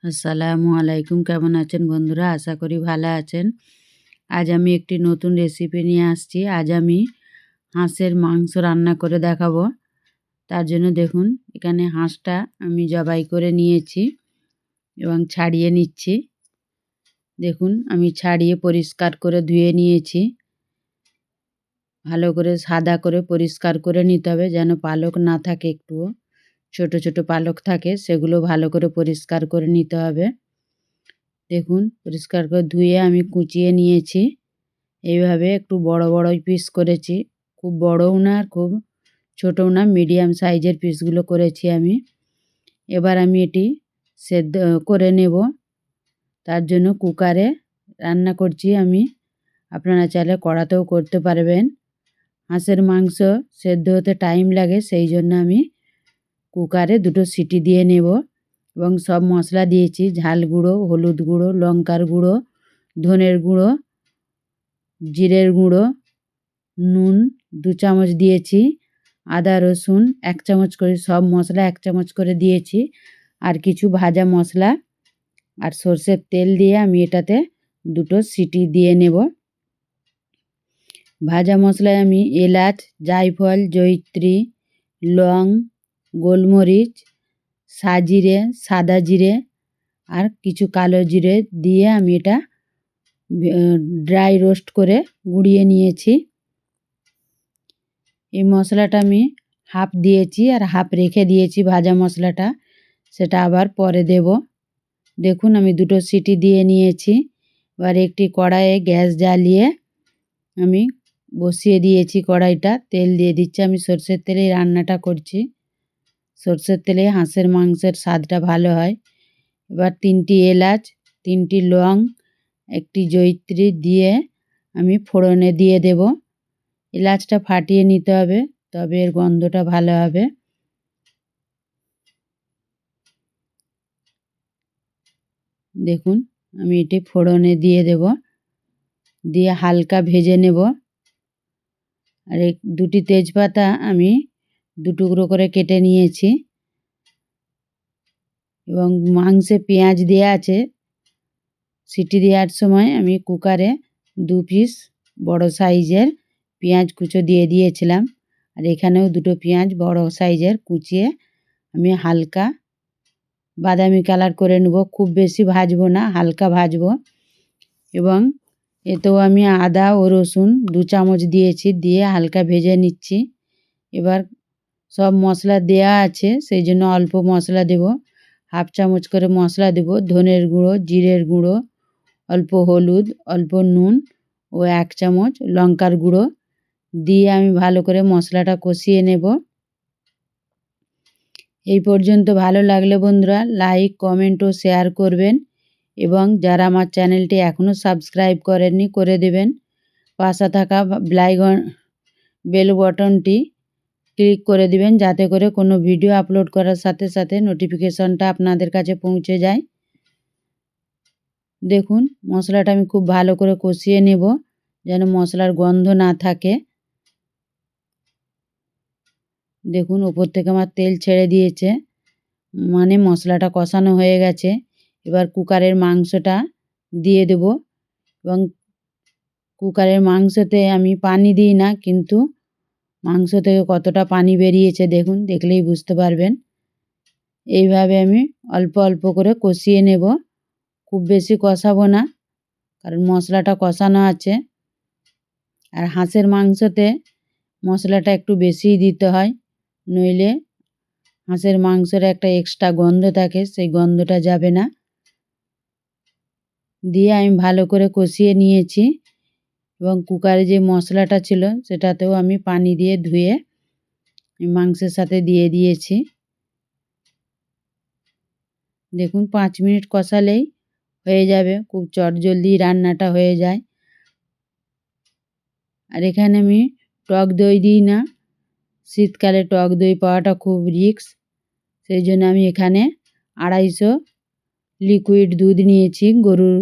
আসসালামু আলাইকুম। কেমন আছেন বন্ধুরা? আশা করি ভালো আছেন। আজ আমি একটি নতুন রেসিপি নিয়ে আসছি। আজ আমি হাঁসের মাংস রান্না করে দেখাবো। তার জন্য দেখুন, এখানে হাঁসটা আমি জবাই করে নিয়েছি এবং ছাড়িয়ে নিচ্ছি। দেখুন, আমি ছাড়িয়ে পরিষ্কার করে ধুয়ে নিয়েছি। ভালো করে সাদা করে পরিষ্কার করে নিতে হবে, যেন পালক না থাকে একটুও। ছোট ছোট পালক থাকে, সেগুলো ভালো করে পরিষ্কার করে নিতে হবে। দেখুন, পরিষ্কার করে ধুয়ে আমি কুচিয়ে নিয়েছি। এইভাবে একটু বড় বড়ই পিস করেছি, খুব বড়ও না আর খুব ছোটও না, মিডিয়াম সাইজের পিসগুলো করেছি আমি। এবার আমি এটি সেদ্ধ করে নেব। তার জন্য কুকারে রান্না করছি আমি। আপনারা চাইলে কড়াতেও করতে পারবেন। হাঁসের মাংস সেদ্ধ হতে টাইম লাগে, সেই জন্য আমি কুকারে 2টো সিটি দিয়ে নেব। এবং সব মশলা দিয়েছি: ঝাল গুঁড়ো, হলুদ গুঁড়ো, লঙ্কার গুঁড়ো, ধনের গুঁড়ো, জিরের গুঁড়ো, নুন 2 চামচ দিয়েছি, আদা রসুন 1 চামচ করে, সব মশলা 1 চামচ করে দিয়েছি। আর কিছু ভাজা মশলা আর সর্ষের তেল দিয়ে আমি এটাতে 2টো সিটি দিয়ে নেব। ভাজা মশলায় আমি এলাচ, জায়ফল, জয়িত্রী, লং, গোলমরিচ, সাজিরে, সাদা জিরে আর কিছু কালো জিরে দিয়ে আমি এটা ড্রাই রোস্ট করে গুঁড়িয়ে নিয়েছি। এই মশলাটা আমি হাফ দিয়েছি আর হাফ রেখে দিয়েছি ভাজা মশলাটা, সেটা আবার পরে দেব। দেখুন, আমি 2টো সিটি দিয়ে নিয়েছি। এবার একটি কড়াইয়ে গ্যাস জ্বালিয়ে আমি বসিয়ে দিয়েছি কড়াইটা। তেল দিয়ে দিচ্ছি, আমি সরষের তেলেই রান্নাটা করছি। সরষের তেলে হাঁসের মাংসের স্বাদটা ভালো হয়। এবার 3টি এলাচ, 3টি লং, একটি জয়িত্রী দিয়ে আমি ফোড়নে দিয়ে দেব। এলাচটা ফাটিয়ে নিতে হবে, তবে এর গন্ধটা ভালো হবে। দেখুন, আমি এটি ফোড়নে দিয়ে দেব, দিয়ে হালকা ভেজে নেব। আর 2টি তেজপাতা আমি 2 টুকরো করে কেটে নিয়েছি। এবং মাংসে পেঁয়াজ দেওয়া আছে। সিটি দেওয়ার সময় আমি কুকারে 2 পিস বড় সাইজের পেঁয়াজ কুচো দিয়ে দিয়েছিলাম। আর এখানেও 2টো পেঁয়াজ বড় সাইজের কুচিয়ে আমি হালকা বাদামি কালার করে নেব। খুব বেশি ভাজবো না, হালকা ভাজবো। এবং এতেও আমি আদা ও রসুন 2 চামচ দিয়েছি, দিয়ে হালকা ভেজে নিচ্ছি। এবার সব মশলা দেয়া আছে, সেই জন্য অল্প মশলা দেব। হাফ চামচ করে মশলা দেব, ধনের গুঁড়ো, জিরের গুঁড়ো, অল্প হলুদ, অল্প নুন ও 1 চামচ লঙ্কার গুঁড়ো দিয়ে আমি ভালো করে মশলাটা কষিয়ে নেব। এই পর্যন্ত ভালো লাগলে বন্ধুরা লাইক, কমেন্ট ও শেয়ার করবেন। এবং যারা আমার চ্যানেলটি এখনও সাবস্ক্রাইব করেননি, করে দেবেন। পাশে থাকা বেল বটনটি ক্লিক করে দিবেন, যাতে করে কোনো ভিডিও আপলোড করার সাথে সাথে নোটিফিকেশনটা আপনাদের কাছে পৌঁছে যায়। দেখুন, মশলাটা আমি খুব ভালো করে কষিয়ে নেব, যেন মশলার গন্ধ না থাকে। দেখুন, ওপর থেকে আমার তেল ছেড়ে দিয়েছে, মানে মশলাটা কষানো হয়ে গেছে। এবার কুকারের মাংসটা দিয়ে দেব। এবং কুকারের মাংসতে আমি পানি দিই না, কিন্তু মাংস থেকে কতটা পানি বেরিয়েছে দেখুন, দেখলেই বুঝতে পারবেন। এইভাবে আমি অল্প অল্প করে কষিয়ে নেব, খুব বেশি কষাবো না, কারণ মশলাটা কষানো আছে। আর হাঁসের মাংসতে মশলাটা একটু বেশিই দিতে হয়, নইলে হাঁসের মাংসের একটা এক্সট্রা গন্ধ থাকে, সেই গন্ধটা যাবে না। দিয়ে আমি ভালো করে কষিয়ে নিয়েছি। এবং কুকারে যে মশলাটা ছিল সেটাতেও আমি পানি দিয়ে ধুয়ে মাংসের সাথে দিয়ে দিয়েছি। দেখুন, 5 মিনিট কষালেই হয়ে যাবে, খুব চটজলদি রান্নাটা হয়ে যায়। আর এখানে আমি টক দই দিই না, শীতকালে টক দই পাওয়াটা খুব রিস্ক, সেই জন্য আমি এখানে 250 লিকুইড দুধ নিয়েছি, গরুর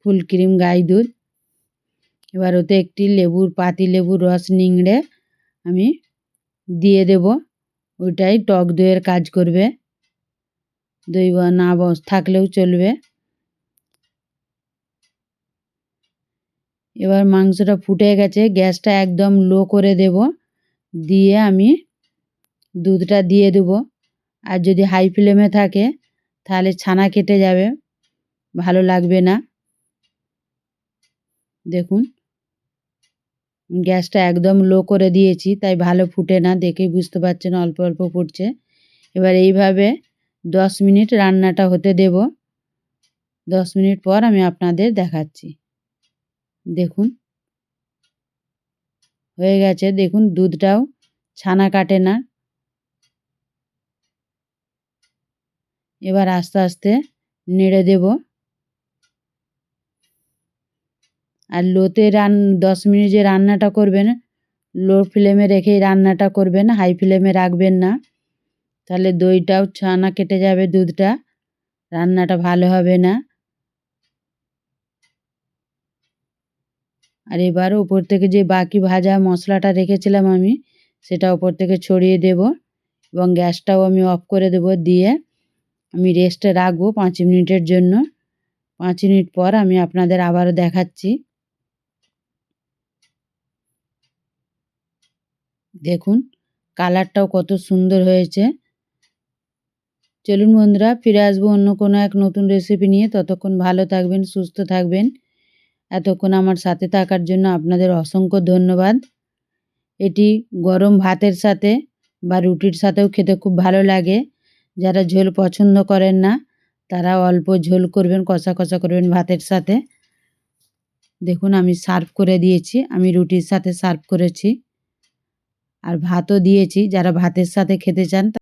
ফুল ক্রিম গাই দুধ। এবার ওতে একটি পাতিলেবুর রস নিংড়ে আমি দিয়ে দেব, ওইটাই টক দইয়ের কাজ করবে। দই না থাকলেও চলবে। এবার মাংসটা ফুটে গেছে, গ্যাসটা একদম লো করে দেব, দিয়ে আমি দুধটা দিয়ে দেবো। আর যদি হাই ফ্লেমে থাকে তাহলে ছানা কেটে যাবে, ভালো লাগবে না। দেখুন গ্যাসটা একদম লো করে দিয়েছি, তাই ভালো ফুটে না, দেখেই বুঝতে পারছেন অল্প অল্প ফুটছে। এবার এইভাবে 10 মিনিট রান্নাটা হতে দেব। 10 মিনিট পর আমি আপনাদের দেখাচ্ছি। দেখুন হয়ে গেছে, দেখুন দুধটাও ছানা কাটে না। এবার আস্তে আস্তে নেড়ে দেব। আর লোতে 10 মিনিট যে রান্নাটা করবেন, লো ফ্লেমে রেখেই রান্নাটা করবেন, হাই ফ্লেমে রাখবেন না, তাহলে দইটাও ছানা কেটে যাবে, দুধটা, রান্নাটা ভালো হবে না। আর এবার উপর থেকে যে বাকি ভাজা মশলাটা রেখেছিলাম আমি, সেটা উপর থেকে ছড়িয়ে দেব এবং গ্যাসটাও আমি অফ করে দেব। দিয়ে আমি রেস্টে রাখবো 5 মিনিটের জন্য। 5 মিনিট পর আমি আপনাদের আবারও দেখাচ্ছি। দেখুন কালারটাও কত সুন্দর হয়েছে। চলুন বন্ধুরা, ফিরে আসবো অন্য কোনো এক নতুন রেসিপি নিয়ে। ততক্ষণ ভালো থাকবেন, সুস্থ থাকবেন। এতক্ষণ আমার সাথে থাকার জন্য আপনাদের অসংখ্য ধন্যবাদ। এটি গরম ভাতের সাথে বা রুটির সাথেও খেতে খুব ভালো লাগে। যারা ঝোল পছন্দ করেন না তারা অল্প ঝোল করবেন, কষা কষা করবেন ভাতের সাথে। দেখুন আমি সার্ভ করে দিয়েছি, আমি রুটির সাথে সার্ভ করেছি আর ভাতও দিয়েছি, যারা ভাতের সাথে খেতে চান